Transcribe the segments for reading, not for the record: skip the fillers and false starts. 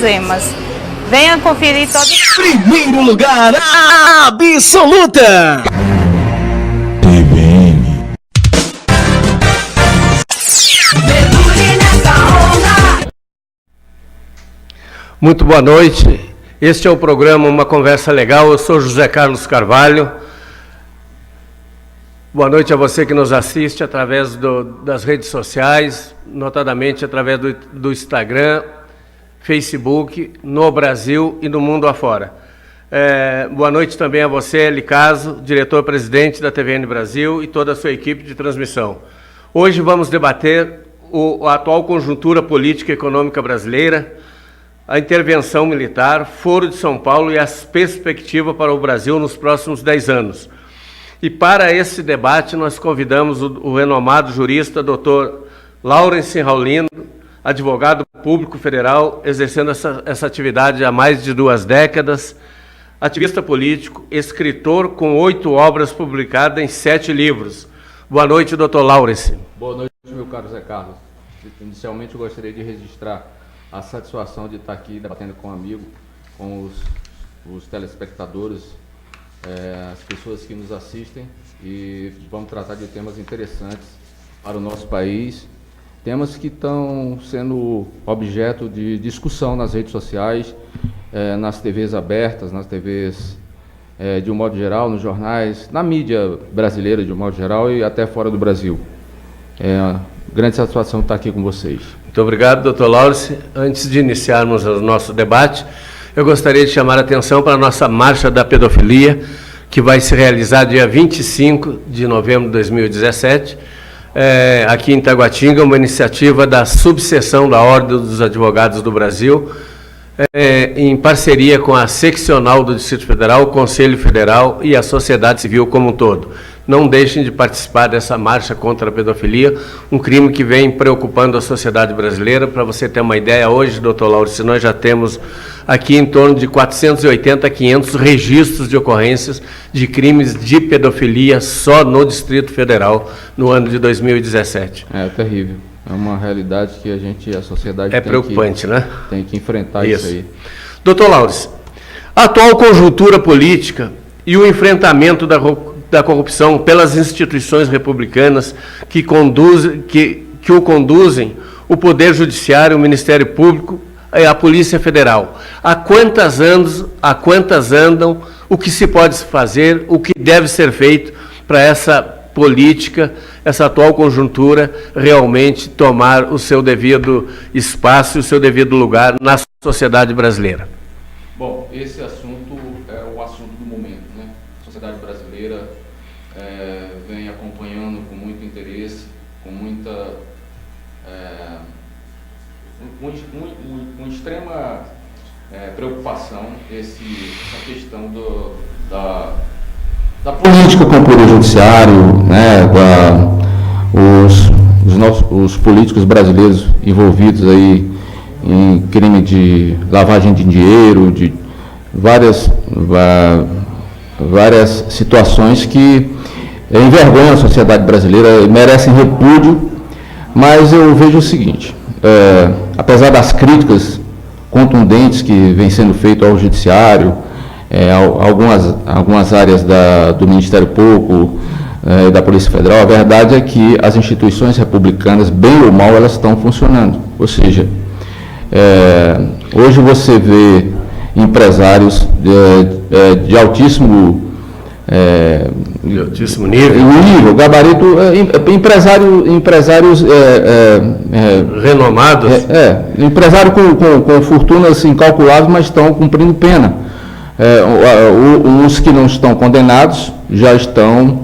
Algemas. Venha conferir todos. Primeiro lugar absoluta. TVN. Muito boa noite. Este é o programa Uma Conversa Legal. Eu sou José Carlos Carvalho. Boa noite a você que nos assiste através das redes sociais, notadamente através do Instagram, Facebook, no Brasil e no mundo afora. Boa noite também a você, Eli Caso, diretor-presidente da TVN Brasil e toda a sua equipe de transmissão. Hoje vamos debater a atual conjuntura política e econômica brasileira, a intervenção militar, Foro de São Paulo e as perspectivas para o Brasil nos próximos 10 anos. E para esse debate nós convidamos o renomado jurista Dr. Laurence Raulino, advogado público federal, exercendo essa atividade há mais de 2 décadas, ativista político, escritor com 8 obras publicadas em 7 livros. Boa noite, Dr. Laurence. Boa noite, meu caro Zé Carlos. Inicialmente eu gostaria de registrar a satisfação de estar aqui debatendo com um amigo, com os telespectadores, as pessoas que nos assistem, e vamos tratar de temas interessantes para o nosso país, temas que estão sendo objeto de discussão nas redes sociais, nas TVs abertas, nas TVs de um modo geral, nos jornais, na mídia brasileira de um modo geral e até fora do Brasil. Grande satisfação estar aqui com vocês. Muito obrigado, Dr. Laurence. Antes de iniciarmos o nosso debate, eu gostaria de chamar a atenção para a nossa Marcha da Pedofilia, que vai se realizar dia 25 de novembro de 2017, aqui em Taguatinga, uma iniciativa da subseção da Ordem dos Advogados do Brasil, em parceria com a Seccional do Distrito Federal, o Conselho Federal e a sociedade civil como um todo. Não deixem de participar dessa marcha contra a pedofilia, um crime que vem preocupando a sociedade brasileira. Para você ter uma ideia, hoje, doutor Laurence, nós já temos aqui em torno de 480 a 500 registros de ocorrências de crimes de pedofilia só no Distrito Federal no ano de 2017. É terrível. É uma realidade que a sociedade preocupante, né? Tem que enfrentar isso aí. Doutor Laurence, a atual conjuntura política e o enfrentamento da corrupção pelas instituições republicanas que o conduzem, o Poder Judiciário, o Ministério Público e a Polícia Federal. Há quantas andam, o que se pode fazer, o que deve ser feito para essa política, essa atual conjuntura realmente tomar o seu devido espaço e o seu devido lugar na sociedade brasileira? Bom, esse assunto é o assunto do momento, né? A sociedade brasileira vem acompanhando com muito interesse, com extrema preocupação essa questão da política com o Poder Judiciário, né, os políticos brasileiros envolvidos aí em crime de lavagem de dinheiro, de várias situações que envergonham a sociedade brasileira e merecem repúdio. Mas eu vejo o seguinte, apesar das críticas contundentes que vêm sendo feitas ao Judiciário, algumas áreas do Ministério Público, da Polícia Federal, a verdade é que as instituições republicanas, bem ou mal, elas estão funcionando. Ou seja, hoje você vê empresários de altíssimo nível, gabarito, empresários renomados, empresários com fortunas incalculáveis, mas estão cumprindo pena. Os que não estão condenados já estão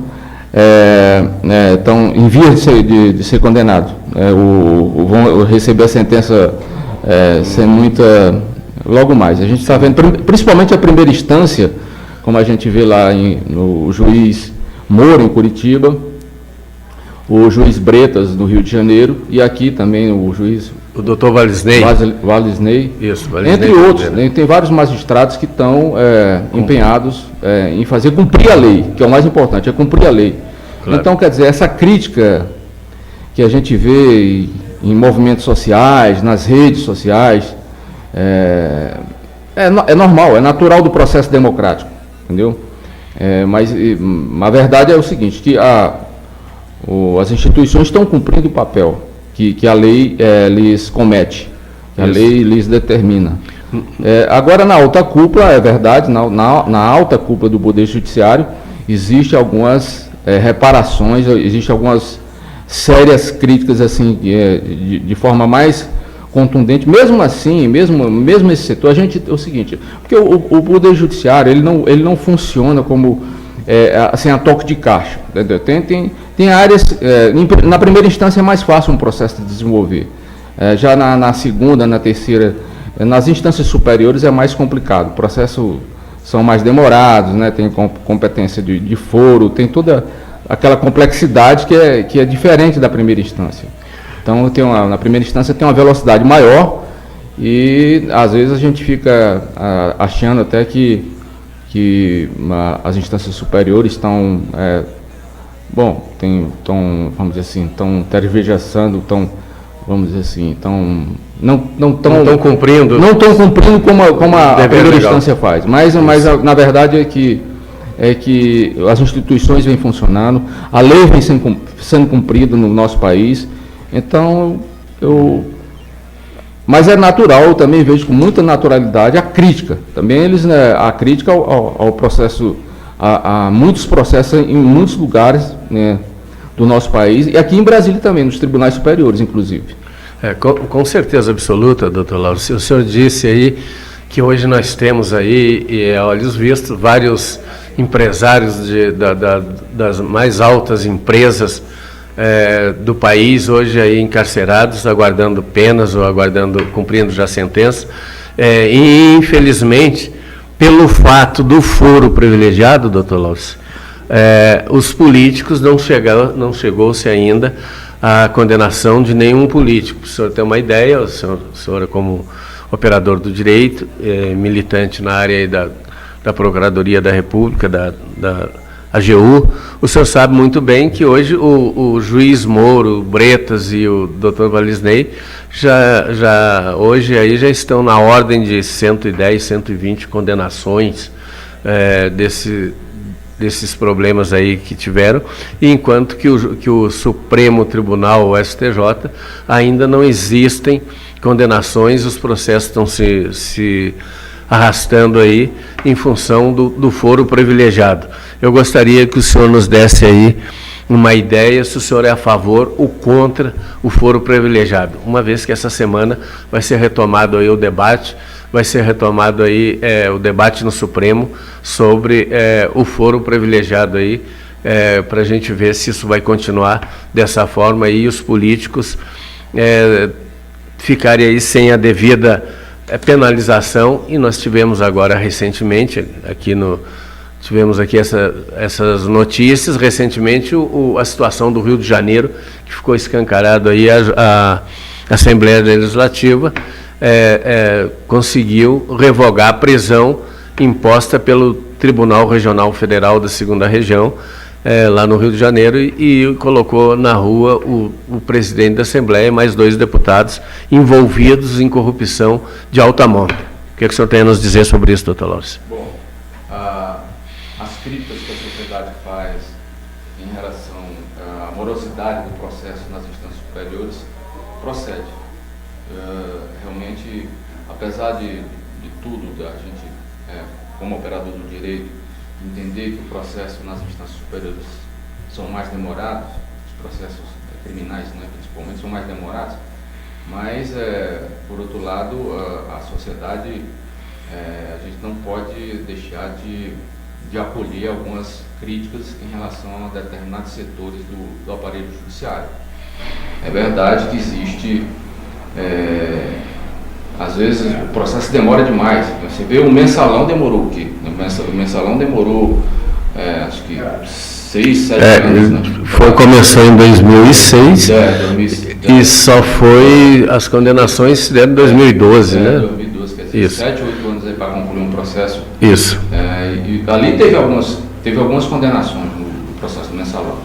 em vias de ser condenados. Vão receber a sentença sem muita... Logo mais. A gente está vendo, principalmente a primeira instância, como a gente vê lá no juiz Moro, em Curitiba, o juiz Bretas, no Rio de Janeiro, e aqui também o juiz... O doutor Valisney. Isso, Valisney. Entre outros, né, tem vários magistrados que estão empenhados em fazer cumprir a lei, que é o mais importante, é cumprir a lei. Claro. Então, quer dizer, essa crítica que a gente vê em movimentos sociais, nas redes sociais, é normal, é natural do processo democrático, entendeu? Mas a verdade é o seguinte, que as instituições estão cumprindo o papel que a lei lhes comete, que a lei lhes determina. Agora, na alta cúpula, é verdade, na alta cúpula do Poder Judiciário, existem algumas reparações, existem algumas sérias críticas, assim, de forma mais contundente. Mesmo assim, mesmo esse setor, é o seguinte, porque o Poder Judiciário, ele não funciona como, assim, a toque de caixa, entendeu? Tem áreas, na primeira instância é mais fácil um processo de desenvolver, já na segunda, na terceira, nas instâncias superiores é mais complicado, processos são mais demorados, né? Tem competência de foro, tem toda aquela complexidade que é diferente da primeira instância. Então, na primeira instância tem uma velocidade maior e, às vezes, a gente fica achando até que as instâncias superiores estão, vamos dizer assim, estão tergiversando, vamos dizer assim, não estão cumprindo como a primeira instância faz. Mas na verdade é que as instituições vêm funcionando, a lei vem sendo cumprida no nosso país. Então, mas é natural, eu também vejo com muita naturalidade a crítica. Também a crítica ao processo, a muitos processos em muitos lugares, né, do nosso país, e aqui em Brasília também, nos tribunais superiores, inclusive. Com certeza absoluta, doutor Lauro. O senhor disse aí que hoje nós temos aí, a olhos vistos, vários empresários das mais altas empresas do país, hoje aí encarcerados, aguardando penas ou cumprindo já sentença. E, infelizmente, pelo fato do foro privilegiado, doutor Lauro, os políticos não chegou-se ainda a condenação de nenhum político. Para o senhor ter uma ideia, o senhor como operador do direito, militante na área aí da Procuradoria da República, da AGU, o senhor sabe muito bem que hoje o juiz Moro, Bretas e o doutor Valisney hoje aí já estão na ordem de 110, 120 condenações desses problemas aí que tiveram, enquanto que o Supremo Tribunal, o STJ, ainda não existem condenações, os processos estão se arrastando aí em função do foro privilegiado. Eu gostaria que o senhor nos desse aí uma ideia se o senhor é a favor ou contra o foro privilegiado, uma vez que essa semana vai ser retomado aí o debate, o debate no Supremo sobre o foro privilegiado aí, para a gente ver se isso vai continuar dessa forma aí, e os políticos ficarem aí sem a devida penalização. E nós tivemos agora recentemente, tivemos aqui essas notícias, recentemente a situação do Rio de Janeiro, que ficou escancarado aí, a Assembleia Legislativa conseguiu revogar a prisão imposta pelo Tribunal Regional Federal da 2ª Região, lá no Rio de Janeiro, e colocou na rua o presidente da Assembleia e mais 2 deputados envolvidos em corrupção de alta monta. O que o senhor tem a nos dizer sobre isso, doutor Lauro? Bom, as críticas que a sociedade faz em relação à morosidade do processo nas instâncias superiores procede. Realmente, apesar de tudo, da gente, como operador do direito, entender que o processo nas instâncias superiores são mais demorados, os processos criminais, né, principalmente, são mais demorados, mas, por outro lado, a sociedade, a gente não pode deixar de acolher algumas críticas em relação a determinados setores do aparelho judiciário. É verdade que existe, às vezes o processo demora demais. Você vê, o mensalão demorou o quê? O mensalão demorou, acho que 6, 7 anos. Né? Começou em 2006 e só foi, as condenações se deram em 2012, né? 2012, quer dizer, 7, 8 anos aí para concluir um processo. Isso. E ali teve algumas condenações no processo do mensalão.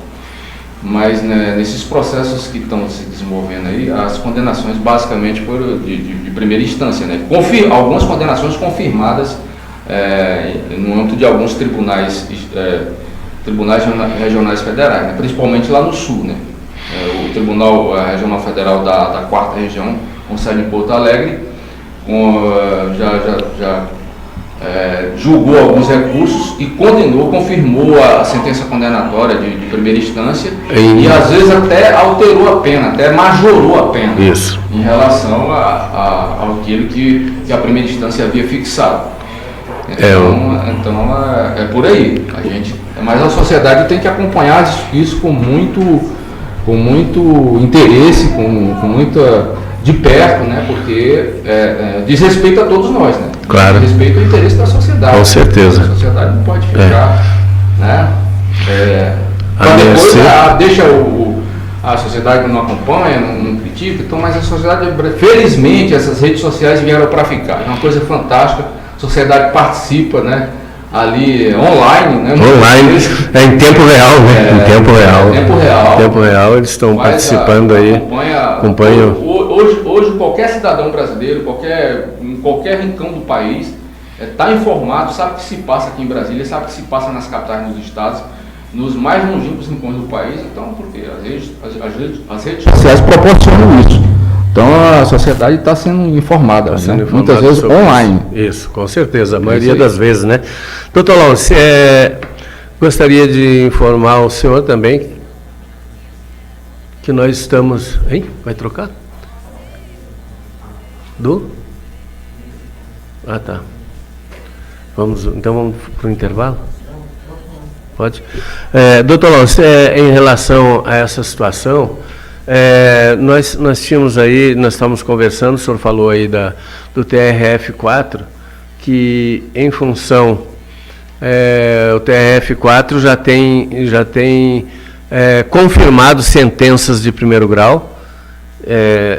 mas né, nesses processos que estão se desenvolvendo aí, as condenações basicamente foram de primeira instância, né? Algumas condenações confirmadas no âmbito de alguns tribunais regionais federais, né? Principalmente lá no sul, né? O Tribunal Regional Federal da 4ª Região, com sede em Porto Alegre, já julgou alguns recursos e confirmou a sentença condenatória de primeira instância e às vezes até alterou a pena, até majorou a pena. Isso. Em relação àquilo que a primeira instância havia fixado. Então é por aí. Mas a sociedade tem que acompanhar isso com muito interesse, com muita de perto, né? Porque diz respeito a todos nós, né? Claro. Diz respeito ao interesse da sociedade. Com certeza. A sociedade não pode ficar, né? Depois deixa a sociedade não acompanha, não critica, então, mas a sociedade, felizmente, essas redes sociais vieram para ficar. É uma coisa fantástica, a sociedade participa, né? Ali online, né? Online, em tempo real, né? Em tempo real eles estão participando aí. Acompanham. Hoje qualquer cidadão brasileiro, em qualquer rincão do país, está informado, sabe o que se passa aqui em Brasília, sabe o que se passa nas capitais dos estados, nos mais longínquos rincões do país. Então, porque as redes sociais proporcionam isso. Então a sociedade está sendo informada, muitas vezes online. Isso, com certeza, a maioria das vezes, né? Doutor Lawrence, gostaria de informar o senhor também que nós estamos... Hein? Vai trocar? Ah, tá. Então vamos para o intervalo? Pode? Doutor Lawrence, em relação a essa situação... nós tínhamos aí, nós estávamos conversando, o senhor falou aí do TRF4, que em função, o TRF4 já tem confirmado sentenças de primeiro grau,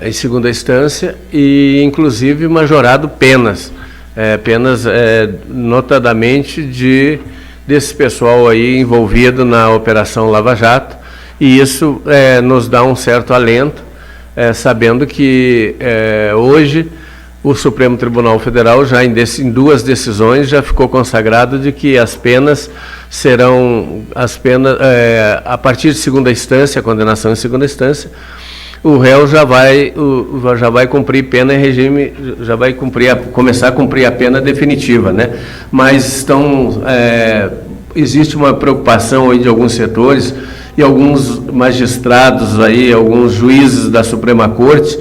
em segunda instância, e inclusive majorado penas, notadamente desse pessoal aí envolvido na Operação Lava Jato. E isso nos dá um certo alento, sabendo que hoje o Supremo Tribunal Federal, já em duas decisões, já ficou consagrado de que as penas serão, a partir de segunda instância, a condenação em segunda instância, o réu já vai cumprir pena em regime, já vai começar a cumprir a pena definitiva, né? Mas existe uma preocupação aí de alguns setores, e alguns magistrados aí, alguns juízes da Suprema Corte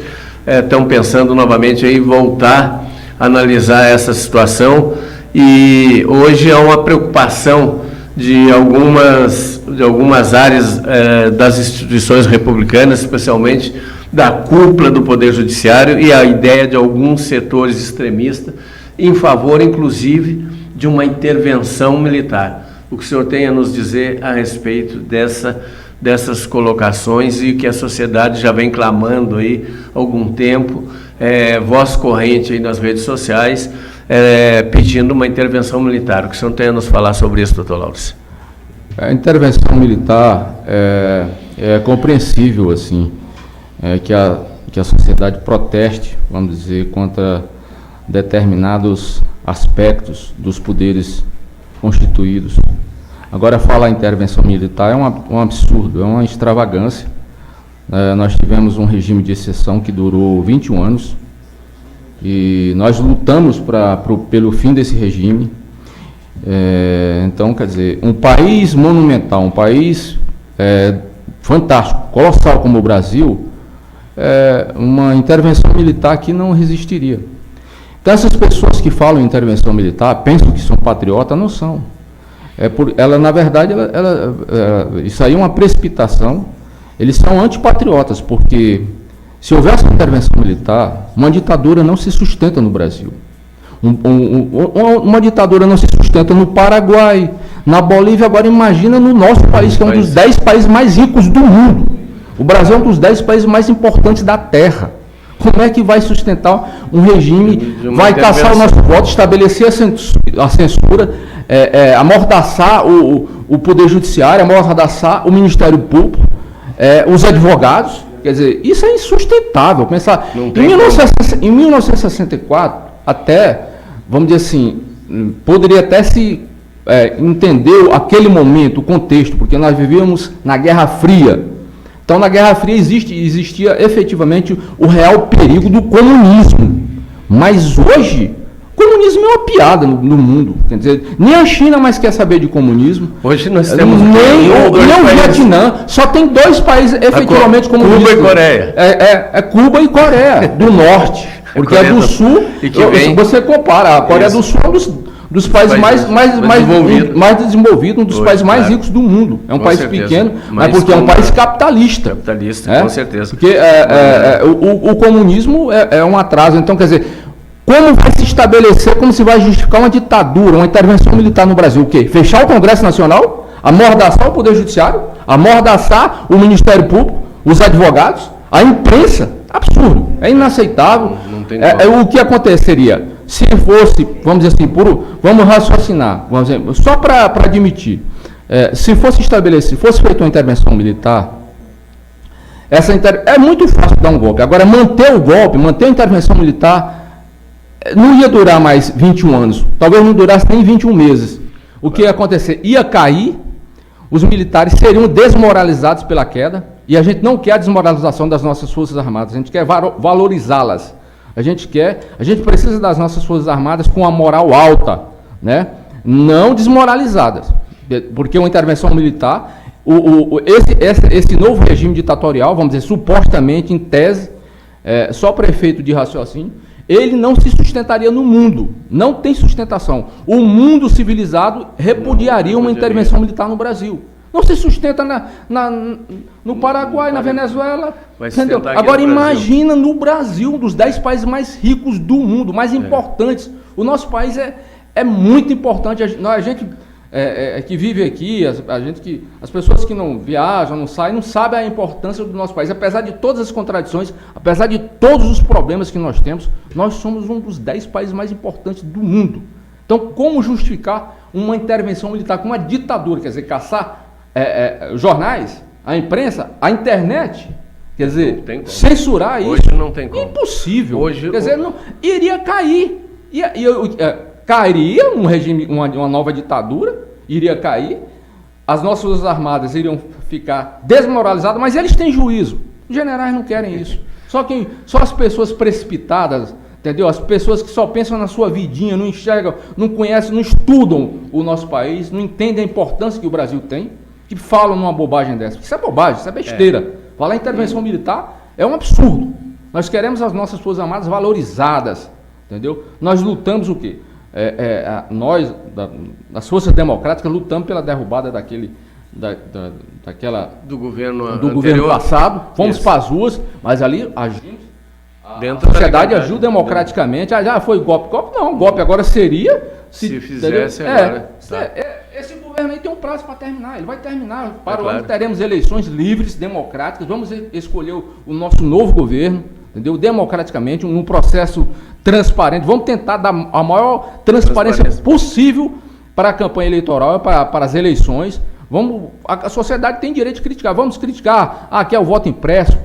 estão pensando novamente em voltar a analisar essa situação, e hoje há uma preocupação de algumas áreas das instituições republicanas, especialmente da cúpula do Poder Judiciário, e a ideia de alguns setores extremistas em favor, inclusive, de uma intervenção militar. O que o senhor tem a nos dizer a respeito dessas colocações e que a sociedade já vem clamando aí há algum tempo, voz corrente aí nas redes sociais, pedindo uma intervenção militar. O que o senhor tem a nos falar sobre isso, doutor Lawrence? A intervenção militar é compreensível, assim, que a sociedade proteste, vamos dizer, contra determinados aspectos dos poderes constituídos. Agora, falar em intervenção militar é um absurdo, é uma extravagância. Nós tivemos um regime de exceção que durou 21 anos e nós lutamos pelo fim desse regime. Então, quer dizer, um país monumental, um país fantástico, colossal como o Brasil, uma intervenção militar que não resistiria. Então, essas pessoas que falam em intervenção militar, pensam que são patriotas, não são. Na verdade, isso aí é uma precipitação. Eles são antipatriotas, porque se houvesse uma intervenção militar, uma ditadura não se sustenta no Brasil. Uma ditadura não se sustenta no Paraguai, na Bolívia. Agora imagina no nosso país, que é um dos 10 países mais ricos do mundo. O Brasil é um dos 10 países mais importantes da Terra. Como é que vai sustentar um regime, vai caçar o nosso voto, estabelecer a censura, amordaçar o Poder Judiciário, amordaçar o Ministério Público, os advogados, quer dizer, isso é insustentável. Pensar, em 1964, até, vamos dizer assim, poderia até se entender aquele momento, o contexto, porque nós vivíamos na Guerra Fria. Então, na Guerra Fria existia efetivamente o real perigo do comunismo. Mas hoje, o comunismo é uma piada no mundo. Quer dizer, nem a China mais quer saber de comunismo. Hoje nós temos nem o Vietnã. Só tem 2 países efetivamente comunistas. Cuba e Coreia. Cuba e Coreia do Norte. Porque a do Sul, você compara, a Coreia do Sul é um dos países mais desenvolvidos, um dos países mais ricos do mundo. É um país pequeno, mas porque é um país capitalista. Capitalista, com certeza. Porque o comunismo é um atraso. Então, quer dizer, como vai se estabelecer, como se vai justificar uma ditadura, uma intervenção militar no Brasil? O quê? Fechar o Congresso Nacional? Amordaçar o Poder Judiciário? Amordaçar o Ministério Público? Os advogados? A imprensa? Absurdo. É inaceitável. Não tem o que aconteceria? Se fosse, vamos dizer assim, vamos raciocinar, só para admitir, se fosse feita uma intervenção militar, é muito fácil dar um golpe. Agora, manter o golpe, manter a intervenção militar, não ia durar mais 21 anos, talvez não durasse nem 21 meses. O que ia acontecer? Ia cair, os militares seriam desmoralizados pela queda, e a gente não quer a desmoralização das nossas Forças Armadas, a gente quer valorizá-las. A gente precisa das nossas Forças Armadas com a moral alta, né? Não desmoralizadas, porque uma intervenção militar, esse novo regime ditatorial, vamos dizer, supostamente, em tese, só para efeito de raciocínio, ele não se sustentaria no mundo, não tem sustentação. O mundo civilizado repudiaria uma intervenção militar no Brasil. Não se sustenta no Paraguai, na Venezuela, entendeu? Agora imagina no Brasil, um dos 10 países mais ricos do mundo, mais importantes. O nosso país é muito importante. A gente que vive aqui, as pessoas que não viajam, não saem, não sabem a importância do nosso país. Apesar de todas as contradições, apesar de todos os problemas que nós temos, nós somos um dos 10 países mais importantes do mundo. Então, como justificar uma intervenção militar com uma ditadura, quer dizer, caçar jornais, a imprensa, a internet, quer dizer, censurar isso? Hoje não tem como. Impossível. Quer dizer, iria cair. Cairia um regime, uma nova ditadura, iria cair, as nossas Forças Armadas iriam ficar desmoralizadas, mas eles têm juízo. Os generais não querem isso. Só as pessoas precipitadas, entendeu? As pessoas que só pensam na sua vidinha, não enxergam, não conhecem, não estudam o nosso país, não entendem a importância que o Brasil tem, que falam numa bobagem dessa. Isso é bobagem, isso é besteira. Falar em intervenção militar é um absurdo. Nós queremos as nossas Forças Armadas valorizadas, entendeu? Nós lutamos o quê? Nós, das Forças Democráticas, lutamos pela derrubada do governo passado, fomos para as ruas, mas ali agimos. A sociedade agiu democraticamente. Já foi golpe. Não, golpe agora seria se fizesse agora. Esse governo aí tem um prazo para terminar, ele vai terminar. Para o ano teremos eleições livres, democráticas, vamos escolher o nosso novo governo, entendeu? Democraticamente, num processo transparente. Vamos tentar dar a maior transparência possível para a campanha eleitoral, para as eleições. A sociedade tem direito de criticar. Vamos criticar, quer o voto impresso,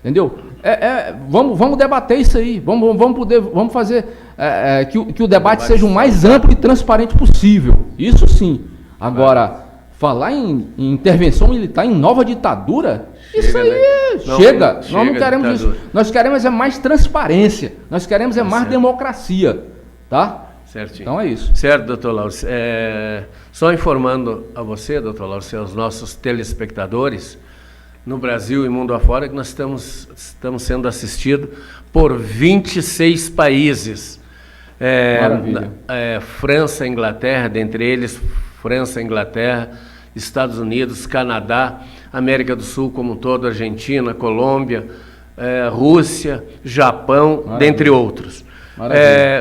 entendeu? Vamos debater isso aí. Vamos fazer que o debate seja o mais amplo e transparente possível. Isso sim. Agora, falar em intervenção militar em nova ditadura, isso aí chega. Nós não queremos isso. Nós queremos mais transparência. Nós queremos mais democracia. Tá? Certinho. Então é isso. Certo, doutor Laurcio. Só informando a você, doutor Laurcio, aos nossos telespectadores, no Brasil e mundo afora, que nós estamos sendo assistidos por 26 países. França, Inglaterra, dentre eles, França, Inglaterra, Estados Unidos, Canadá, América do Sul como um todo, Argentina, Colômbia, Rússia, Japão, dentre outros.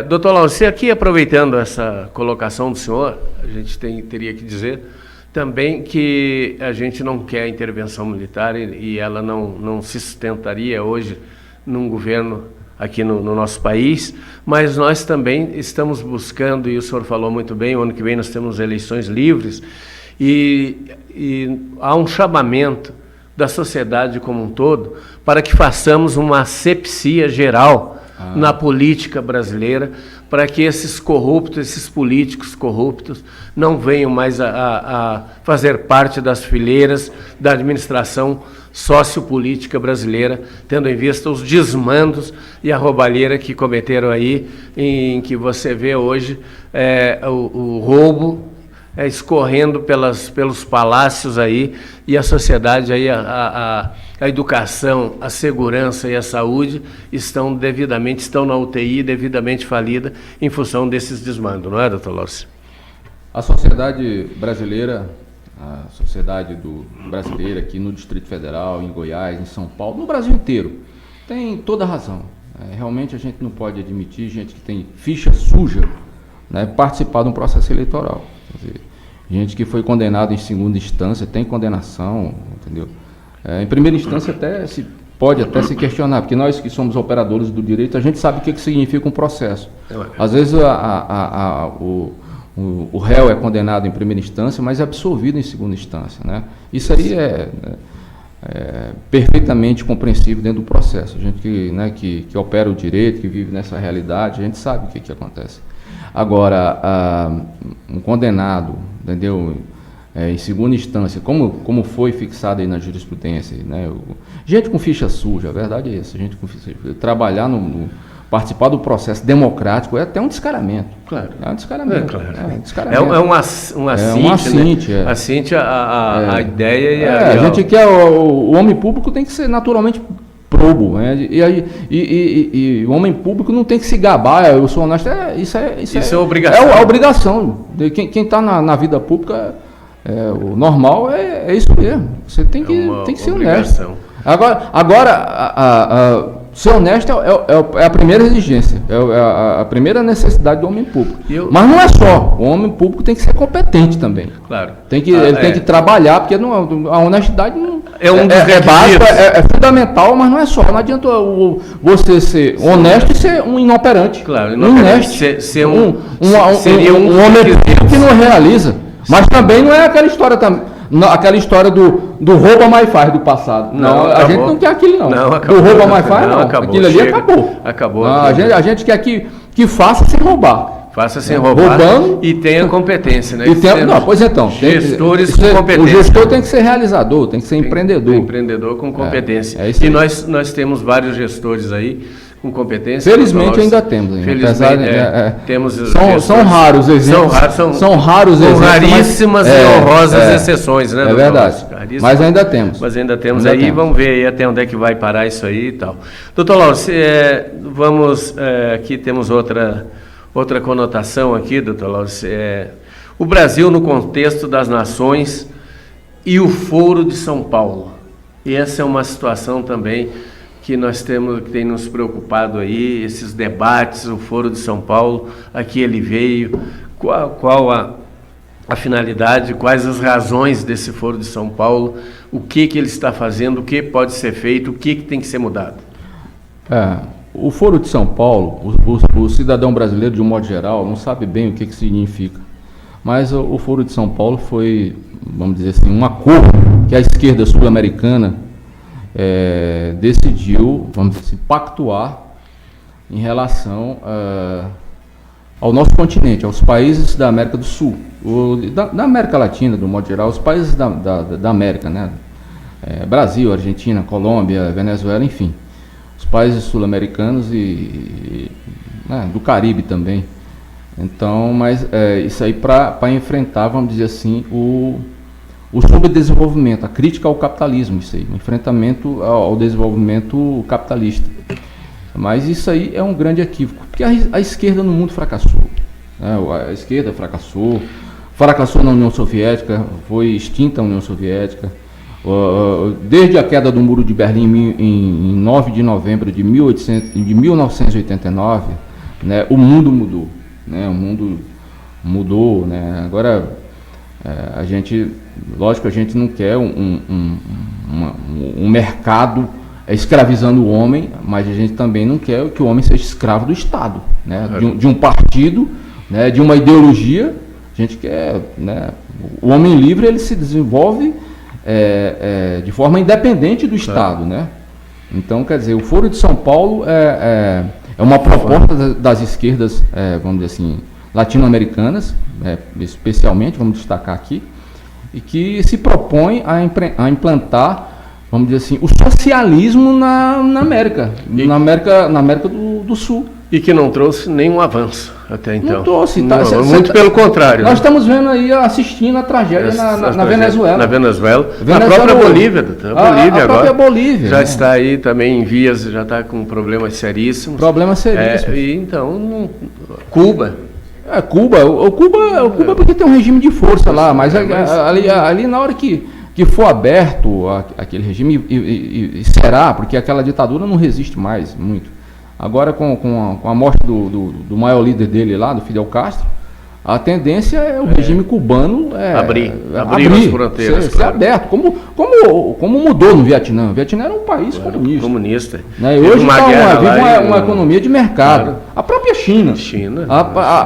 Doutor Laurcio, aqui aproveitando essa colocação do senhor, a gente teria que dizer também que a gente não quer intervenção militar e ela não se sustentaria hoje num governo aqui no nosso país, mas nós também estamos buscando, e o senhor falou muito bem, o ano que vem nós temos eleições livres, e há um chamamento da sociedade como um todo, para que façamos uma asepsia geral na política brasileira, para que esses corruptos, esses políticos corruptos, não venham mais a fazer parte das fileiras da administração sociopolítica brasileira, tendo em vista os desmandos e a roubalheira que cometeram aí, em que você vê hoje o roubo escorrendo pelos palácios aí, e a sociedade aí, a educação, a segurança e a saúde estão na UTI, devidamente falida, em função desses desmandos, não é, doutor Lócio? A sociedade brasileira, a sociedade brasileira aqui no Distrito Federal, em Goiás, em São Paulo, no Brasil inteiro, tem toda a razão. Realmente a gente não pode admitir gente que tem ficha suja, né, participar de um processo eleitoral. Quer dizer, gente que foi condenado em segunda instância, tem condenação, entendeu? Em primeira instância pode até se questionar, porque nós que somos operadores do direito, a gente sabe o que significa um processo. Às vezes o réu é condenado em primeira instância, mas é absolvido em segunda instância, né? Isso aí é perfeitamente compreensível dentro do processo. A gente que opera o direito, que vive nessa realidade, a gente sabe o que acontece. Agora, um condenado, entendeu? Em segunda instância, como foi fixado aí na jurisprudência, né? Gente com ficha suja, a verdade é essa, gente com ficha, trabalhar participar do processo democrático é até um descaramento. Claro. É um descaramento. Claro. É um descaramento. Assinte a ideia e a gente quer o homem público tem que ser naturalmente probo, né? E o homem público não tem que se gabar, eu sou honesto, isso é obrigação. É a obrigação. Quem está na vida pública, o normal é isso mesmo. Você tem que ser honesto. Agora ser honesto é a primeira exigência, é a primeira necessidade do homem público. Mas não é só, o homem público tem que ser competente também. Claro. Ele tem que trabalhar, porque a honestidade não é um dos básico, é fundamental, mas não é só. Não adianta você ser honesto e ser um inoperante. Claro, honesto. Seria um homem público que não realiza. Mas também não é aquela história do rouba mais faz do passado. Não, a gente não quer aquilo não. Do rouba mais faz não. Aquilo ali acabou. A gente quer que faça sem roubar. Faça sem roubar roubando, e tenha competência, né? Pois então. Gestores com competência. O gestor tem que ser realizador, tem que ser empreendedor. Empreendedor com competência. Isso e nós temos vários gestores aí com competência. Felizmente ainda temos. Felizmente temos. São raros exemplos. São raros exemplos. Raríssimas e honrosas exceções, né? É verdade. Mas ainda temos. Vamos ver aí até onde é que vai parar isso aí e tal. Doutor Lócio, aqui temos outra conotação aqui, doutor Lócio. O Brasil no contexto das nações e o Foro de São Paulo. E essa é uma situação também que nós temos, que tem nos preocupado aí, esses debates, o Foro de São Paulo, aqui ele veio, qual a finalidade, quais as razões desse Foro de São Paulo, o que ele está fazendo, o que pode ser feito, o que tem que ser mudado? O Foro de São Paulo, o cidadão brasileiro, de um modo geral, não sabe bem o que significa, mas o Foro de São Paulo foi, vamos dizer assim, um acordo que a esquerda sul-americana decidiu, vamos dizer assim, pactuar em relação ao nosso continente, aos países da América do Sul, da América Latina, do modo geral, os países da América, né? Brasil, Argentina, Colômbia, Venezuela, enfim, os países sul-americanos e do Caribe também. Então, mas isso aí para enfrentar, vamos dizer assim, o subdesenvolvimento, a crítica ao capitalismo, isso aí, o enfrentamento ao desenvolvimento capitalista. Mas isso aí é um grande equívoco, porque a esquerda no mundo fracassou. Né? A esquerda fracassou na União Soviética, foi extinta a União Soviética. Desde a queda do Muro de Berlim em 9 de novembro de 1989, né, o mundo mudou. Né? O mundo mudou. Né? Agora, a gente não quer um mercado escravizando o homem, mas a gente também não quer que o homem seja escravo do Estado, né? De um partido, né? De uma ideologia. A gente quer, né? O homem livre, ele se desenvolve de forma independente do Estado, né? Então, quer dizer, o Foro de São Paulo é uma proposta das esquerdas, vamos dizer assim, latino-americanas, especialmente, vamos destacar aqui, e que se propõe a implantar, vamos dizer assim, o socialismo na América, na América do Sul. E que não trouxe nenhum avanço até então. Não trouxe. Muito pelo contrário. Nós estamos vendo aí, assistindo a tragédia na Venezuela. Na Venezuela. Na própria Bolívia. A própria Bolívia. Já está aí também em vias, já está com problemas seríssimos. E então, Cuba. O Cuba porque tem um regime de força lá, mas ali na hora que for aberto aquele regime, e será, porque aquela ditadura não resiste mais muito. Agora, com a morte do maior líder dele lá, do Fidel Castro, a tendência é o regime cubano abrir as fronteiras. Ser aberto, como mudou no Vietnã. O Vietnã era um país comunista. Né? E hoje vive uma economia de mercado. Claro. A própria China.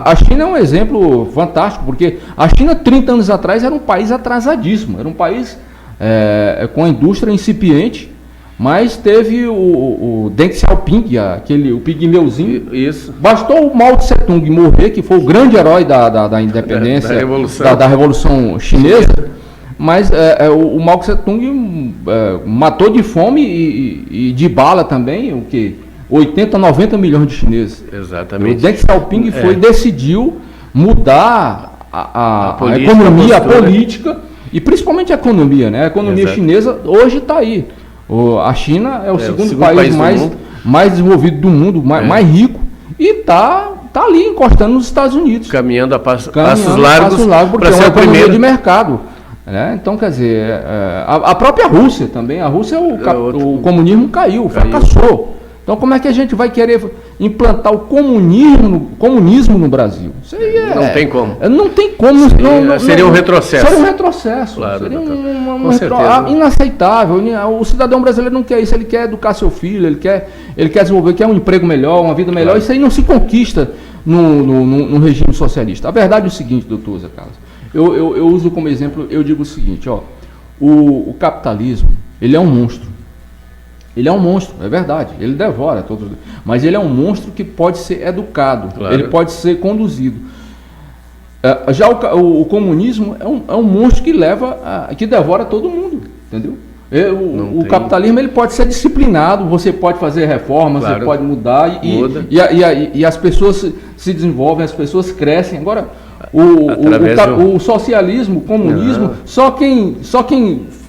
A China é um exemplo fantástico, porque a China, 30 anos atrás, era um país atrasadíssimo. Era um país com a indústria incipiente. Mas teve o Deng Xiaoping, o pigmeuzinho. Isso. Bastou o Mao Tse Tung morrer, que foi o grande herói da independência, da Revolução Chinesa. Mas o Mao Tse Tung matou de fome e de bala também, 80, 90 milhões de chineses. Exatamente. O Deng Xiaoping decidiu mudar a economia, a política, e principalmente a economia, né? A economia chinesa hoje está aí. A China é o segundo país mais desenvolvido do mundo, mais rico, e tá ali encostando nos Estados Unidos. Caminhando a passos largos porque é uma economia de mercado. Né? Então, quer dizer, a própria Rússia também. A Rússia, o comunismo caiu, fracassou. Então, como é que a gente vai querer implantar o comunismo no Brasil? Isso aí não tem como. Não tem como. Seria um retrocesso. Seria um retrocesso. Claro, seria inaceitável. O cidadão brasileiro não quer isso. Ele quer educar seu filho, ele quer desenvolver, quer um emprego melhor, uma vida melhor. Claro. Isso aí não se conquista no regime socialista. A verdade é o seguinte, doutor Zé Carlos. Eu uso como exemplo, eu digo o seguinte, o capitalismo, ele é um monstro. Ele é um monstro, é verdade, ele devora todos, mas ele é um monstro que pode ser educado, claro. Ele pode ser conduzido. Já o comunismo é um monstro que devora todo mundo, entendeu? O capitalismo ele pode ser disciplinado, você pode fazer reformas, claro. Você pode mudar e as pessoas se desenvolvem, as pessoas crescem. Agora, o socialismo, o comunismo, só quem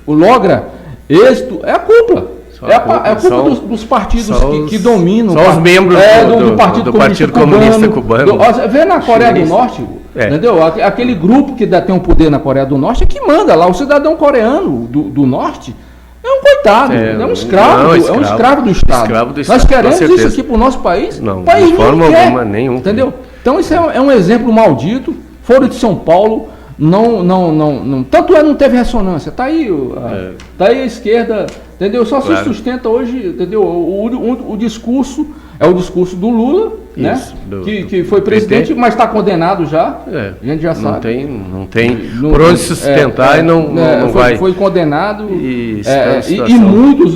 logra êxito é a cúpula. É a culpa dos partidos que dominam. Só os membros do Partido Comunista Cubano. Vê na Coreia do Norte, entendeu? Aquele grupo que tem um poder na Coreia do Norte é que manda lá. O cidadão coreano do Norte é um coitado, é um escravo do Estado. Nós queremos isso aqui para o nosso país? Não, país de forma alguma, nenhum. Entendeu? Então isso é um exemplo maldito. Foro de São Paulo. Tanto não teve ressonância. Tá aí a esquerda, entendeu? Só se sustenta hoje, entendeu? O discurso é o discurso do Lula, isso, né? Que foi presidente, mas está condenado já. A gente já sabe. Não tem por onde se sustentar e não vai. Foi condenado e muitos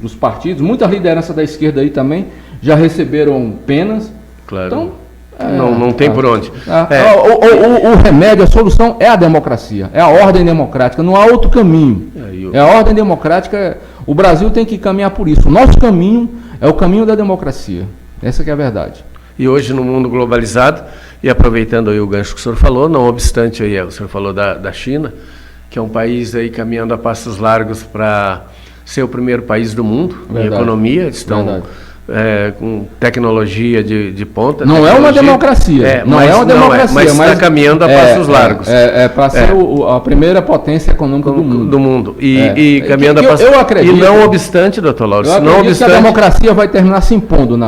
dos partidos, muitas lideranças da esquerda aí também já receberam penas. Claro. Então, não tem por onde. O remédio, a solução é a democracia, é a ordem democrática, não há outro caminho. É a ordem democrática, o Brasil tem que caminhar por isso. O nosso caminho é o caminho da democracia. Essa que é a verdade. E hoje no mundo globalizado, e aproveitando aí o gancho que o senhor falou, não obstante aí, o senhor falou da China, que é um país aí caminhando a passos largos para ser o primeiro país do mundo em economia, eles estão com tecnologia de ponta. Não é uma democracia. Mas está caminhando a passos largos. Para ser a primeira potência econômica do mundo. E caminhando a passos largos. Eu acredito. E não obstante, doutor Lauro, que a democracia vai terminar se impondo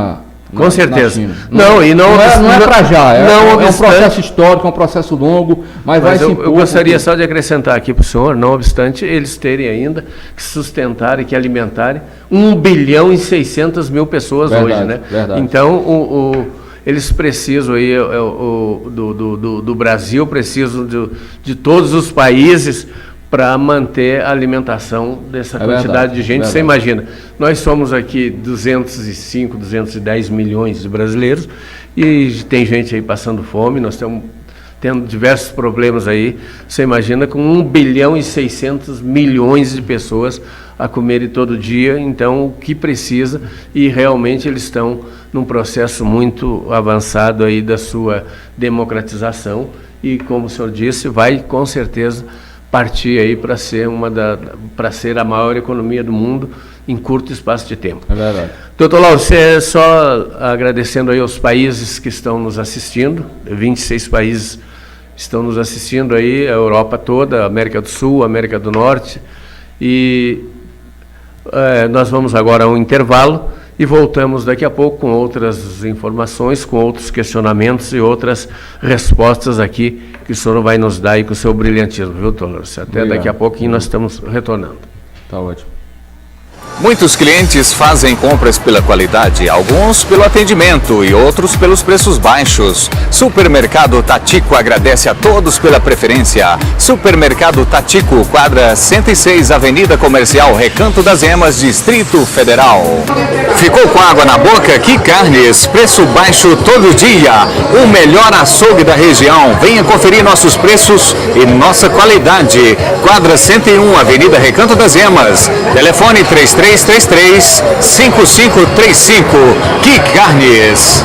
com certeza. Não é para já. É um processo histórico, é um processo longo, mas vai se impor. Eu gostaria só de acrescentar aqui para o senhor, não obstante eles terem ainda que sustentar e que alimentarem 1.600.000.000 pessoas hoje, né? Verdade. Então, eles precisam aí do Brasil, precisam de todos os países para manter a alimentação dessa quantidade verdade, de gente. Você imagina, nós somos aqui 205, 210 milhões de brasileiros e tem gente aí passando fome, nós estamos tendo diversos problemas aí. Você imagina com 1 bilhão e 600 milhões de pessoas a comerem todo dia, então o que precisa, e realmente eles estão num processo muito avançado aí da sua democratização e, como o senhor disse, vai com certeza partir aí para ser a maior economia do mundo em curto espaço de tempo. É verdade. Doutor Lauro, você só agradecendo aí aos países que estão nos assistindo, 26 países estão nos assistindo aí, a Europa toda, a América do Sul, a América do Norte, e nós vamos agora a um intervalo e voltamos daqui a pouco com outras informações, com outros questionamentos e outras respostas aqui que o senhor vai nos dar aí com o seu brilhantismo, viu, doutor? Até obrigado. Daqui a pouquinho nós estamos retornando. Tá ótimo. Muitos clientes fazem compras pela qualidade, alguns pelo atendimento e outros pelos preços baixos. Supermercado Tatico agradece a todos pela preferência. Supermercado Tatico, quadra 106, Avenida Comercial, Recanto das Emas, Distrito Federal. Ficou com água na boca? Que Carnes, preço baixo todo dia. O melhor açougue da região. Venha conferir nossos preços e nossa qualidade. Quadra 101, Avenida Recanto das Emas. Telefone 3333-5535. Que Carnes.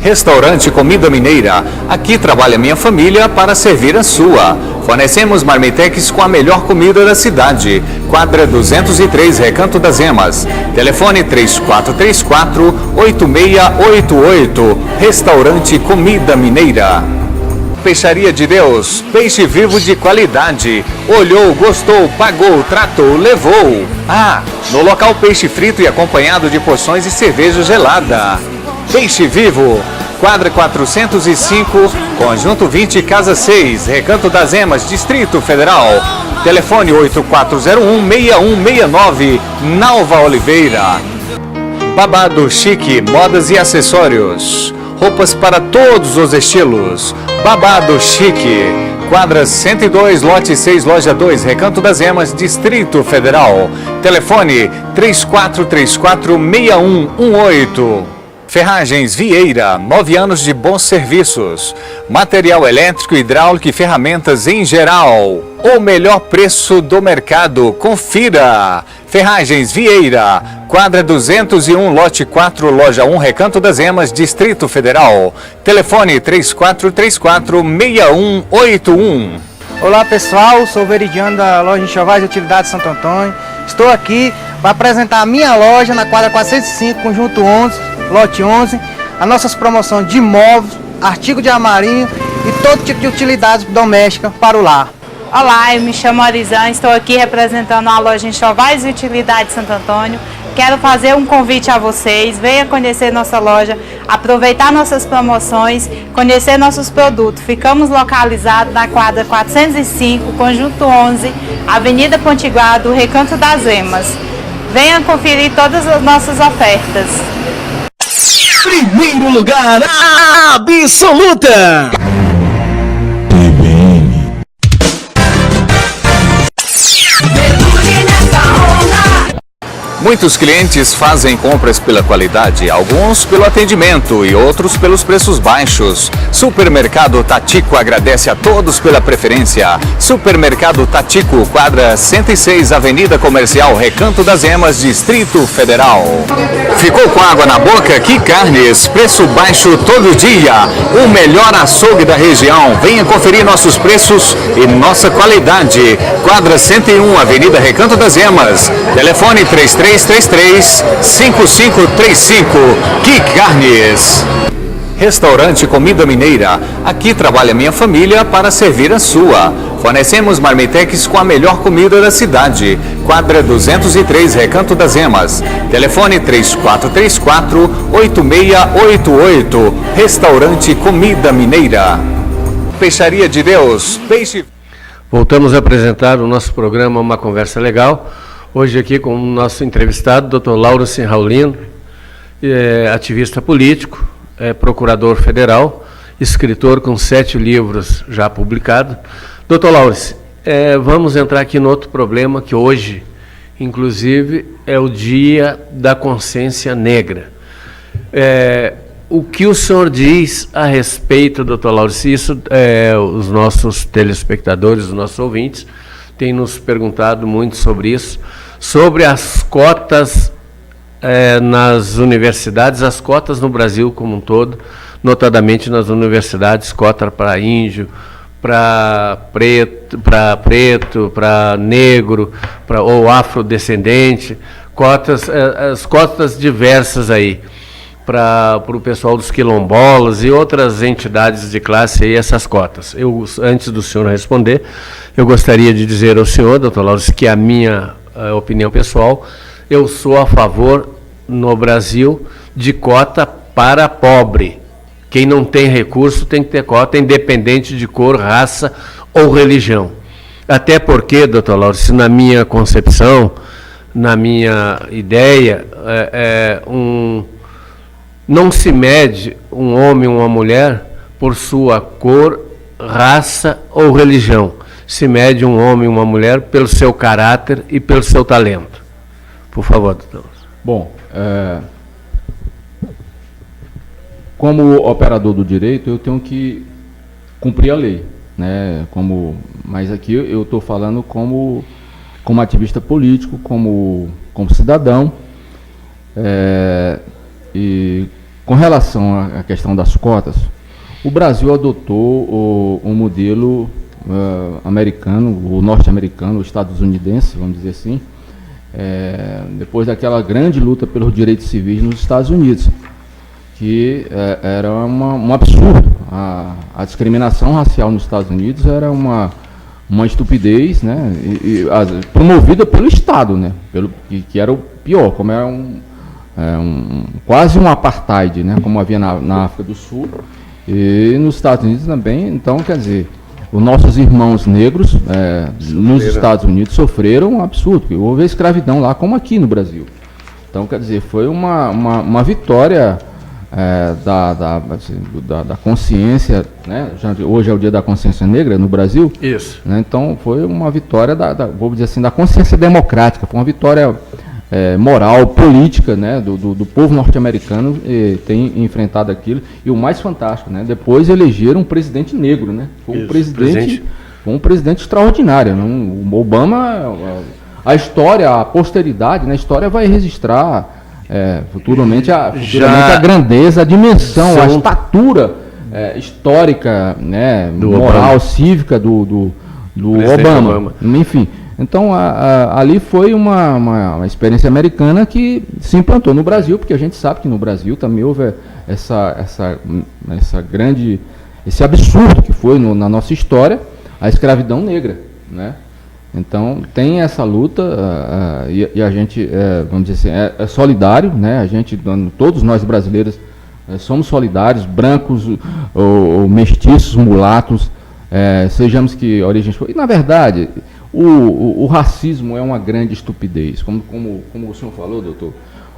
Restaurante Comida Mineira. Aqui trabalha minha família para servir a sua. Fornecemos marmitex com a melhor comida da cidade. Quadra 203, Recanto das Emas. Telefone 3434-8688. Restaurante Comida Mineira. Peixaria de Deus, peixe vivo de qualidade. Olhou, gostou, pagou, tratou, levou. No local peixe frito e acompanhado de porções e cerveja gelada. Peixe vivo, quadra 405, conjunto 20, casa 6, Recanto das Emas, Distrito Federal. Telefone 8401-6169, Nalva Oliveira. Babado Chique, modas e acessórios. Roupas para todos os estilos. Babado Chique. Quadra 102, lote 6, loja 2, Recanto das Emas, Distrito Federal. Telefone 3434-6118. Ferragens Vieira, 9 anos de bons serviços. Material elétrico, hidráulico e ferramentas em geral. O melhor preço do mercado. Confira. Ferragens Vieira, quadra 201, lote 4, loja 1, Recanto das Emas, Distrito Federal. Telefone 3434-6181. Olá pessoal, sou o Veridiano da loja Enxovais e Utilidades Santo Antônio. Estou aqui para apresentar a minha loja na quadra 405, conjunto 11, lote 11. As nossas promoções de móveis, artigo de armarinho e todo tipo de utilidades domésticas para o lar. Olá, eu me chamo Arizan, estou aqui representando a loja Enxovais e Utilidades Santo Antônio. Quero fazer um convite a vocês, venha conhecer nossa loja, aproveitar nossas promoções, conhecer nossos produtos. Ficamos localizados na quadra 405, conjunto 11, Avenida Potiguar, do Recanto das Emas. Venha conferir todas as nossas ofertas. Primeiro lugar, absoluta! Muitos clientes fazem compras pela qualidade, alguns pelo atendimento e outros pelos preços baixos. Supermercado Tatico agradece a todos pela preferência. Supermercado Tatico, quadra 106, Avenida Comercial, Recanto das Emas, Distrito Federal. Ficou com água na boca? Que Carnes, preço baixo todo dia. O melhor açougue da região. Venha conferir nossos preços e nossa qualidade. Quadra 101, Avenida Recanto das Emas. Telefone 3333-5535. Que Carnes. Restaurante Comida Mineira. Aqui trabalha minha família para servir a sua. Fornecemos marmitex com a melhor comida da cidade. Quadra 203, Recanto das Emas. Telefone 3434-8688. Restaurante Comida Mineira. Peixaria de Deus, peixe... Voltamos a apresentar o nosso programa Uma Conversa Legal. Hoje aqui com o nosso entrevistado, Dr. Lauro Raulino, ativista político, procurador federal, escritor com 7 livros já publicados. Dr. Lauro, vamos entrar aqui no outro problema que hoje, inclusive, é o Dia da Consciência Negra. O que o senhor diz a respeito, doutor Laurici? Isso, os nossos telespectadores, os nossos ouvintes, têm nos perguntado muito sobre isso, sobre as cotas nas universidades, as cotas no Brasil como um todo, notadamente nas universidades, cota para índio, para preto, para negro, ou afrodescendente, as cotas diversas aí, para o pessoal dos quilombolas e outras entidades de classe aí, essas cotas. Antes do senhor responder, eu gostaria de dizer ao senhor, doutor Laurici, que a minha opinião pessoal, eu sou a favor, no Brasil, de cota para pobre. Quem não tem recurso tem que ter cota, independente de cor, raça ou religião. Até porque, doutor Laurici, na minha concepção, na minha ideia, não se mede um homem ou uma mulher por sua cor, raça ou religião. Se mede um homem ou uma mulher pelo seu caráter e pelo seu talento. Por favor, doutor. Bom, como operador do direito, eu tenho que cumprir a lei, né? Mas aqui eu estou falando como ativista político, como cidadão. E com relação à questão das cotas, o Brasil adotou o modelo americano, o norte-americano, o estadunidense, vamos dizer assim, depois daquela grande luta pelos direitos civis nos Estados Unidos, que era um absurdo. A discriminação racial nos Estados Unidos era uma estupidez, né? Promovida pelo Estado, né? Que era o pior, como era quase um apartheid, né? Como havia na África do Sul e nos Estados Unidos também. Então, quer dizer, os nossos irmãos negros nos Estados Unidos sofreram um absurdo. Houve a escravidão lá, como aqui no Brasil. Então, quer dizer, foi uma vitória da consciência, né? Hoje é o Dia da Consciência Negra no Brasil. Isso. Né? Então, foi uma vitória vou dizer assim, da consciência democrática, foi uma vitória moral, política, né? do povo norte-americano, tem enfrentado aquilo. E o mais fantástico, né? Depois elegeram um presidente negro, né? Foi um presidente extraordinário. Né? O Obama, a história, a posteridade, né? A história vai registrar futuramente a grandeza, a dimensão, a estatura histórica, né? Moral, Obama. Cívica do Obama. Enfim. Então, ali foi uma experiência americana que se implantou no Brasil, porque a gente sabe que no Brasil também houve esse absurdo que foi na nossa história, a escravidão negra, né? Então, tem essa luta e a gente, vamos dizer assim, é solidário, né? A gente, todos nós brasileiros, somos solidários, brancos, ou mestiços, mulatos, sejamos que origem for. E, na verdade, o racismo é uma grande estupidez, como o senhor falou, doutor.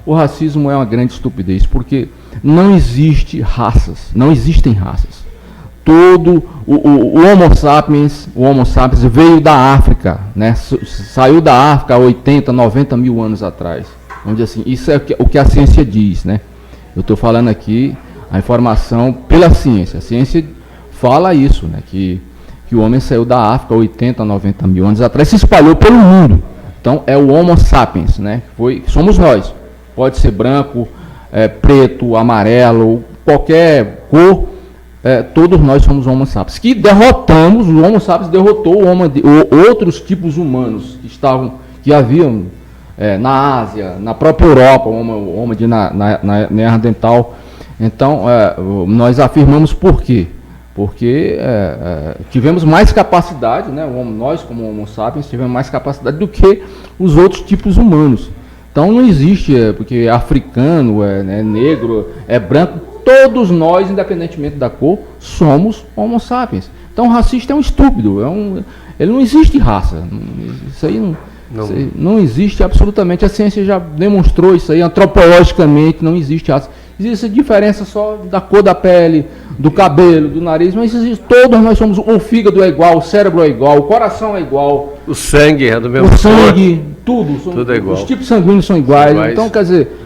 O racismo é uma grande estupidez, porque não existem raças. O Homo sapiens veio da África, né? Saiu da África há 80, 90 mil anos atrás. Vamos dizer assim, isso é o que a ciência diz, né? Eu estou falando aqui a informação pela ciência. A ciência fala isso, né? Que o homem saiu da África há 80, 90 mil anos atrás, se espalhou pelo mundo. Então, é o Homo sapiens, né? Somos nós. Pode ser branco, preto, amarelo, qualquer cor. Todos nós somos Homo sapiens. O Homo sapiens derrotou outros tipos humanos que haviam na Ásia, na própria Europa, o Homo de Neandertal. Então, nós afirmamos por quê? Porque tivemos mais capacidade, né? Nós, como Homo sapiens, tivemos mais capacidade do que os outros tipos humanos. Então, não existe, porque é africano, negro, branco, todos nós, independentemente da cor, somos Homo sapiens. Então, o racista é um estúpido, ele não existe raça. Isso aí não existe absolutamente. A ciência já demonstrou isso aí, antropologicamente não existe raça. Existe diferença só da cor da pele, do cabelo, do nariz, mas todos nós somos, o fígado é igual, o cérebro é igual, o coração é igual. O sangue é do mesmo O sangue, cor. tudo é igual. Os tipos sanguíneos são iguais. Então, quer dizer,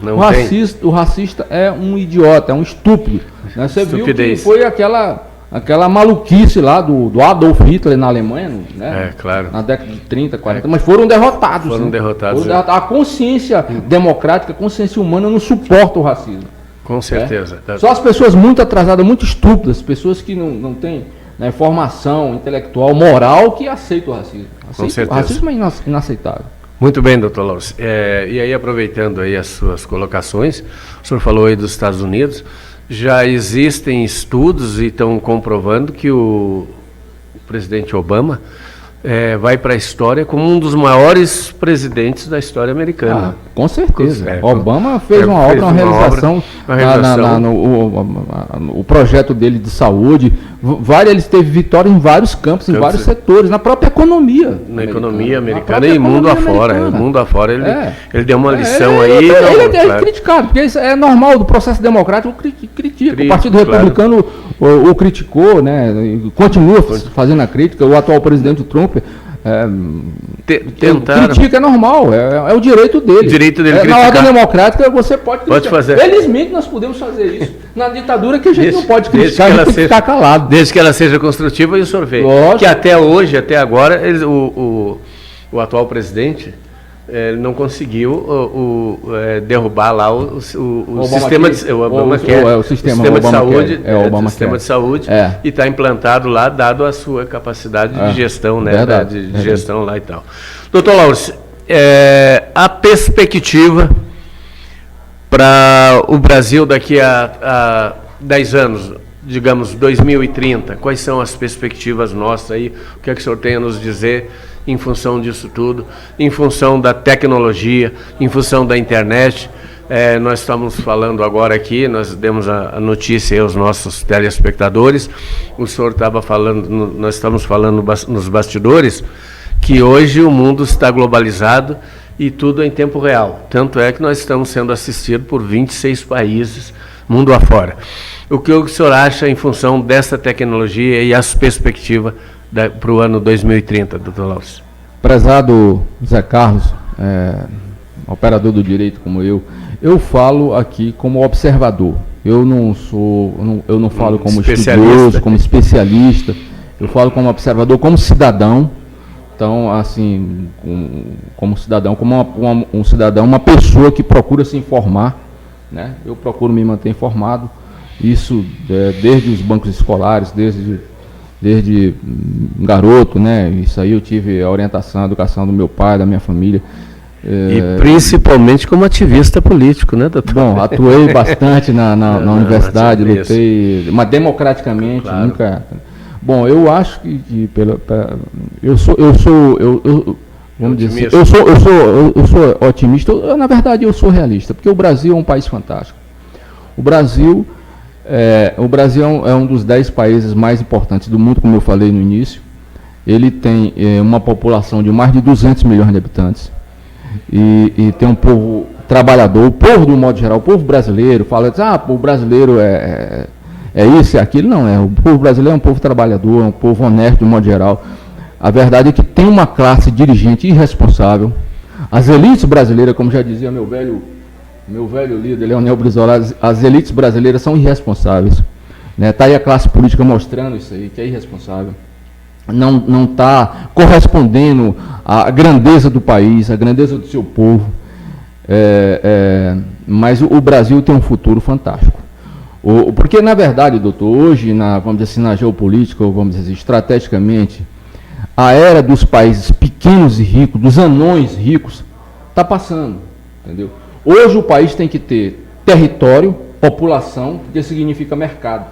o racista é um idiota, é um estúpido. Né? Você viu que foi aquela maluquice lá do Adolf Hitler na Alemanha, né? Claro. Na década de 30, 40, mas foram derrotados. Foram derrotados. A consciência democrática, a consciência humana não suporta o racismo. Com certeza. Só as pessoas muito atrasadas, muito estúpidas, pessoas que não têm, né, formação intelectual, moral, que aceitam o racismo. Com certeza. O racismo é inaceitável. Muito bem, doutor Laurce. E aí, aproveitando aí as suas colocações, o senhor falou aí dos Estados Unidos, já existem estudos e estão comprovando que o presidente Obama vai para a história como um dos maiores presidentes da história americana. Com certeza. Obama fez uma realização. O projeto dele de saúde, ele teve vitória em vários campos, em vários setores, na própria economia. Na economia americana e mundo afora. Mundo afora, ele deu uma lição aí. Ele é criticado, porque isso é normal do processo democrático, critica. O Partido Republicano o criticou, né? Continua fazendo a crítica. O atual presidente Trump critica, é normal, é o direito dele. Na ordem democrática você pode fazer. Felizmente nós podemos fazer isso. Na ditadura que a gente não pode criticar, a gente tem que ficar calado. Desde que ela seja construtiva e o senhor vê. Que até hoje, até agora, o atual presidente não conseguiu derrubar lá o sistema de saúde, sistema de saúde, e está implantado lá, dado a sua capacidade de gestão, né, de gestão lá e tal. Doutor Laurce, a perspectiva para o Brasil daqui a 10 anos, digamos 2030, quais são as perspectivas nossas aí? O que é que o senhor tem a nos dizer em função disso tudo, em função da tecnologia, em função da internet? Nós estamos falando agora aqui, nós demos a notícia aos nossos telespectadores, o senhor estava falando, nós estamos falando nos bastidores, que hoje o mundo está globalizado e tudo em tempo real. Tanto é que nós estamos sendo assistidos por 26 países, mundo afora. O que o senhor acha em função dessa tecnologia e as perspectivas para o ano 2030, doutor Laurce? Prezado Zé Carlos, operador do direito como eu falo aqui como observador. Eu não falo como estudioso, como especialista, eu falo como observador, como cidadão. Então, assim, como cidadão, como um cidadão, uma pessoa que procura se informar, né? Eu procuro me manter informado, isso desde os bancos escolares, desde garoto, né? Isso aí eu tive a orientação, a educação do meu pai, da minha família. E principalmente como ativista político, né, doutor? Bom, atuei bastante na universidade, lutei, mas democraticamente, claro. Nunca... Bom, eu acho que eu sou otimista. Na verdade, eu sou realista, porque o Brasil é um país fantástico. O Brasil é um dos 10 países mais importantes do mundo, como eu falei no início. Ele tem uma população de mais de 200 milhões de habitantes e tem um povo trabalhador, o povo do modo geral, o povo brasileiro, fala o brasileiro é isso, é aquilo. Não, o povo brasileiro é um povo trabalhador, é um povo honesto de modo geral. A verdade é que tem uma classe dirigente irresponsável. As elites brasileiras, como já dizia meu velho líder, Leonel Brizola, as elites brasileiras são irresponsáveis. Está aí a classe política mostrando isso aí, que é irresponsável. Não está correspondendo à grandeza do país, à grandeza do seu povo. Mas o Brasil tem um futuro fantástico. Porque, na verdade, doutor, hoje, vamos dizer assim, na geopolítica, ou vamos dizer assim, estrategicamente, a era dos países pequenos e ricos, dos anões ricos, está passando, entendeu? Hoje o país tem que ter território, população, que significa mercado.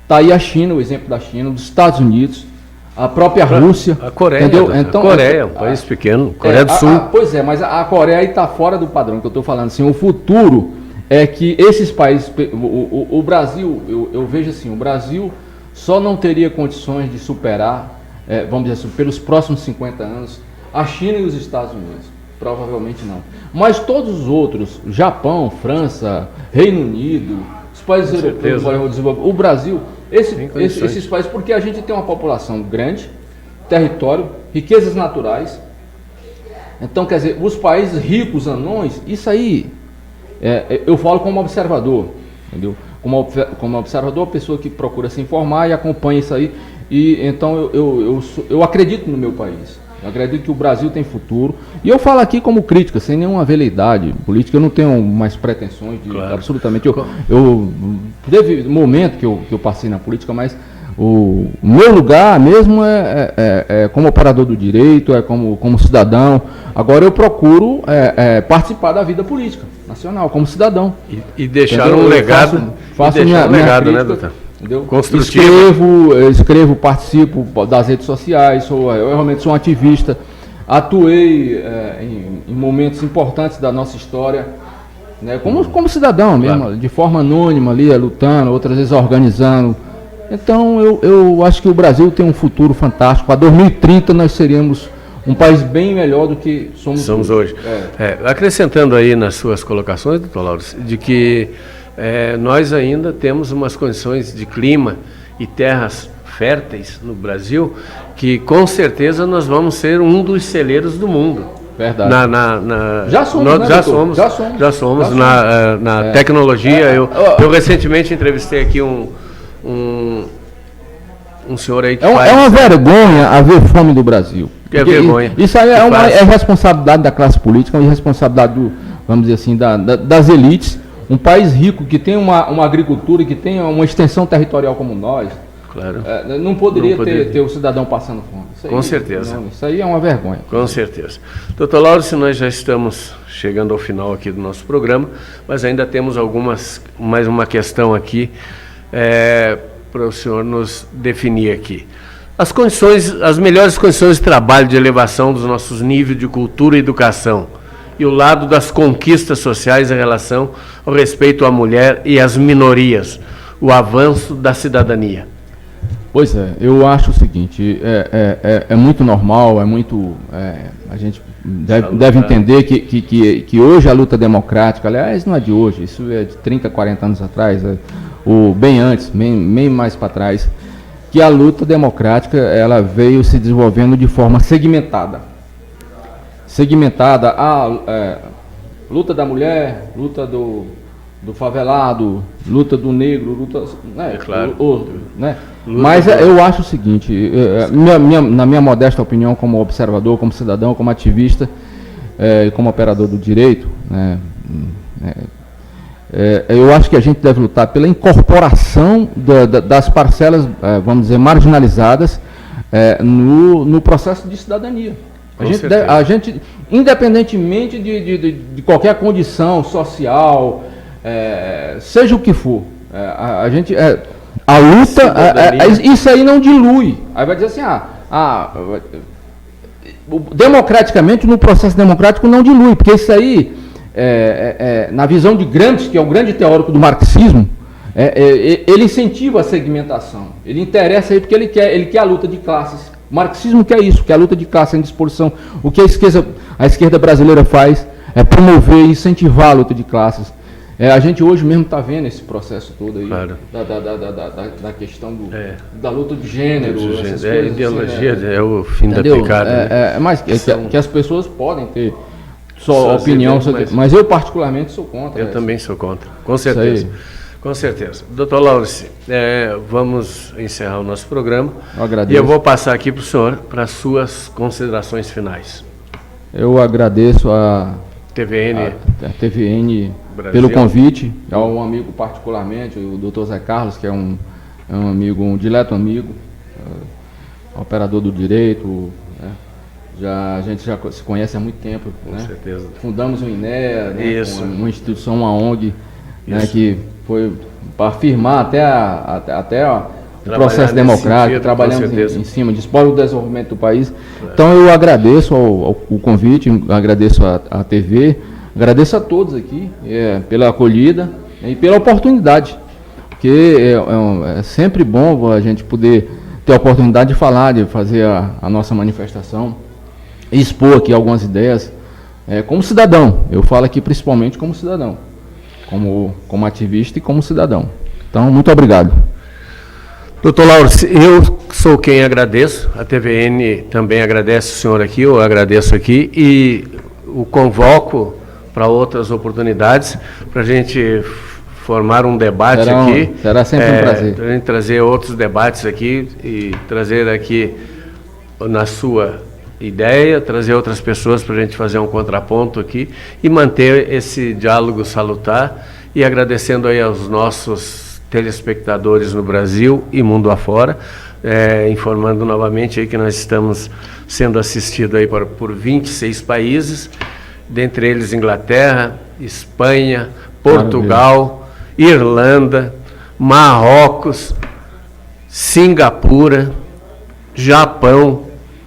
Está aí a China, o exemplo da China, dos Estados Unidos, a própria Rússia. A Coreia, entendeu? Então, a Coreia é um país pequeno, Coreia do Sul. Pois é, mas a Coreia está fora do padrão que eu estou falando. Assim, o futuro é que esses países, o Brasil, eu vejo assim, o Brasil só não teria condições de superar, vamos dizer assim, pelos próximos 50 anos, a China e os Estados Unidos. Provavelmente não. Mas todos os outros, Japão, França, Reino Unido, os países europeus, o Brasil, esses países, porque a gente tem uma população grande, território, riquezas naturais. Então, quer dizer, os países ricos, anões, isso aí, eu falo como observador, entendeu? Como observador, a pessoa que procura se informar e acompanha isso aí. E então eu acredito no meu país. Eu acredito que o Brasil tem futuro. E eu falo aqui como crítica, sem nenhuma veleidade política. Eu não tenho mais pretensões de absolutamente. Teve momento que eu passei na política, mas o meu lugar mesmo é como operador do direito, é como cidadão. Agora eu procuro participar da vida política nacional, como cidadão. E deixar um legado. Faço minha legado, crítica, né, doutor? Entendeu? Construtivo. Escrevo, participo das redes sociais, eu realmente sou um ativista, atuei em momentos importantes da nossa história, né, como cidadão mesmo, claro, de forma anônima ali, lutando, outras vezes organizando. Então eu acho que o Brasil tem um futuro fantástico. Para 2030 nós seríamos um país bem melhor do que somos hoje. Acrescentando aí nas suas colocações, doutor Lauro, de que nós ainda temos umas condições de clima e terras férteis no Brasil que com certeza nós vamos ser um dos celeiros do mundo. Verdade. Já somos na tecnologia. Eu recentemente entrevistei aqui um senhor aí que faz... É uma vergonha haver fome no Brasil. É vergonha. Isso aí é responsabilidade da classe política, é responsabilidade vamos dizer assim, das elites. Um país rico que tem uma agricultura, que tem uma extensão territorial como nós, claro, não poderia ter o cidadão passando fome. Com certeza. Isso aí é uma vergonha. Com certeza. Doutor Lauro, nós já estamos chegando ao final aqui do nosso programa, mas ainda temos mais uma questão aqui para o senhor nos definir aqui. As melhores condições de trabalho, de elevação dos nossos níveis de cultura e educação, e o lado das conquistas sociais em relação ao respeito à mulher e às minorias, o avanço da cidadania. Pois é, eu acho o seguinte, é muito normal, a gente deve entender que hoje a luta democrática, aliás, não é de hoje, isso é de 30, 40 anos atrás, ou bem antes, bem mais para trás, que a luta democrática ela veio se desenvolvendo de forma segmentada a luta da mulher, luta do favelado, luta do negro, luta, né? É claro. Né? Mas eu acho o seguinte, na minha modesta opinião, como observador, como cidadão, como ativista e como operador do direito, né? Eu acho que a gente deve lutar pela incorporação das parcelas, vamos dizer, marginalizadas no processo de cidadania. A gente, independentemente de qualquer condição social, seja o que for, a luta, isso aí não dilui. Aí vai dizer assim, democraticamente, no processo democrático não dilui, porque isso aí, na visão de Gramsci, que é o grande teórico do marxismo, ele incentiva a segmentação, ele interessa aí porque ele quer a luta de classes. O marxismo quer isso, quer a luta de classe em disposição. O que a esquerda brasileira faz é promover e incentivar a luta de classes. A gente hoje mesmo está vendo esse processo todo aí, claro, da questão da luta de gênero. Ideologia é o fim da picada. Mas que as pessoas podem ter sua opinião, mas eu particularmente sou contra. Eu também sou contra, com certeza. Com certeza. Doutor Laurice, vamos encerrar o nosso programa. Eu agradeço. E eu vou passar aqui para o senhor para as suas considerações finais. Eu agradeço a TVN Brasil pelo convite, ao amigo particularmente, o doutor Zé Carlos, que é um amigo, um dileto amigo, operador do direito, a gente já se conhece há muito tempo. Com certeza. Fundamos o INEA, Isso. Uma instituição, uma ONG, que foi para afirmar até o processo democrático, trabalhamos em cima disso, para o desenvolvimento do país. Então eu agradeço o convite, agradeço a TV, agradeço a todos aqui pela acolhida e pela oportunidade, porque é sempre bom a gente poder ter a oportunidade de falar, de fazer a nossa manifestação, expor aqui algumas ideias, como cidadão. Eu falo aqui principalmente como cidadão, como ativista e como cidadão. Então, muito obrigado. Doutor Lauro, eu sou quem agradeço, a TVN também agradece o senhor aqui, eu agradeço aqui e o convoco para outras oportunidades, para a gente formar um debate aqui. Será sempre um prazer. Para a gente trazer outros debates aqui e trazer aqui na sua ideia, trazer outras pessoas para a gente fazer um contraponto aqui e manter esse diálogo salutar e agradecendo aí aos nossos telespectadores no Brasil e mundo afora, informando novamente aí que nós estamos sendo assistidos aí por 26 países, dentre eles Inglaterra, Espanha, Portugal, Irlanda, Marrocos, Singapura, Japão,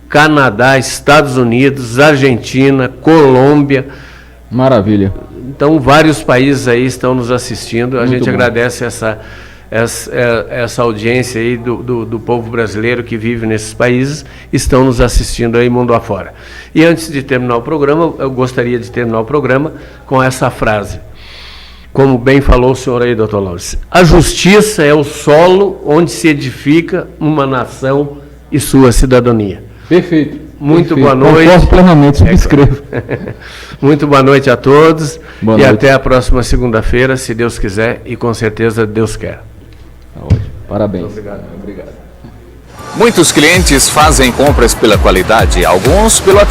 Canadá, Estados Unidos, Argentina, Colômbia. Maravilha. Então, vários países aí estão nos assistindo. A gente agradece essa audiência aí do povo brasileiro que vive nesses países, estão nos assistindo aí mundo afora. E antes de terminar o programa, eu gostaria de terminar o programa com essa frase. Como bem falou o senhor aí, doutor Laures, a justiça é o solo onde se edifica uma nação e sua cidadania. Perfeito. Muito boa noite. Concordo plenamente, subscrevo. Muito boa noite a todos. Boa e noite. Até a próxima segunda-feira, se Deus quiser, e com certeza Deus quer. Tá ótimo. Parabéns. Obrigado. Obrigado. Muitos clientes fazem compras pela qualidade, alguns pelo atendimento.